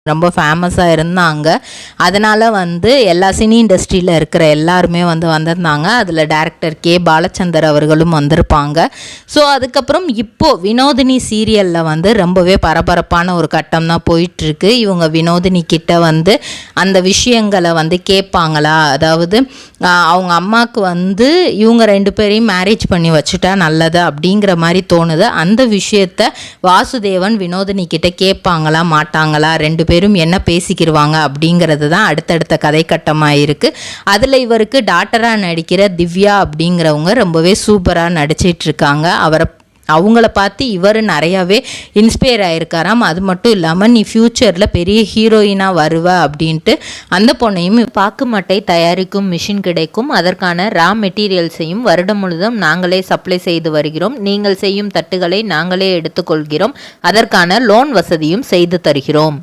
ரொம்ப ஃபேமஸாக இருந்தாங்க. அதனால் எல்லா சினி இண்டஸ்ட்ரியில் இருக்கிற எல்லாருமே வந்திருந்தாங்க. அதில் டைரக்டர் கே பாலச்சந்தர் அவர்களும் வந்திருப்பாங்க. ஸோ அதுக்கப்புறம் இப்போது வினோதினி சீரியலில் ரொம்பவே பரபரப்பான ஒரு கட்டம் தான் போயிட்டுருக்கு. இவங்க வினோதினி கிட்ட அந்த விஷயங்களை கேட்பாங்களா, அதாவது அவங்க அம்மாவுக்கு இவங்க 2 பேரையும் மேரேஜ் பண்ணி வச்சுட்டா நல்லது அப்படிங்கிற மாதிரி தோணுது. அந்த விஷயத்த வாசுதேவன் வினோதினி கிட்ட கேட்பாங்களா மாட்டாங்களா, 2 பேரும் என்ன பேசிக்கிடுவாங்க அப்படிங்கிறது தான் அடுத்தடுத்த கதை கட்டமாக இருக்குது. அதில் இவருக்கு டாக்டராக நடிக்கிற திவ்யா அப்படிங்கிறவங்க ரொம்பவே சூப்பராக நடிச்சிட்டு இருக்காங்க. அவங்கள பார்த்து இவர் நிறையாவே இன்ஸ்பயர் ஆகிருக்காராம். அது மட்டும் இல்லாமல் நீ ஃப்யூச்சரில் பெரிய ஹீரோயினாக வருவ அப்படின்ட்டு அந்த பொண்ணையும் பாக்குமட்டை தயாரிக்கும் மிஷின் கிடைக்கும். அதற்கான ரா மெட்டீரியல்ஸையும் வருடம் முழுதும் நாங்களே சப்ளை செய்து வருகிறோம். நீங்கள் செய்யும் தட்டுகளை நாங்களே எடுத்துக்கொள்கிறோம். அதற்கான லோன் வசதியும் செய்து தருகிறோம்.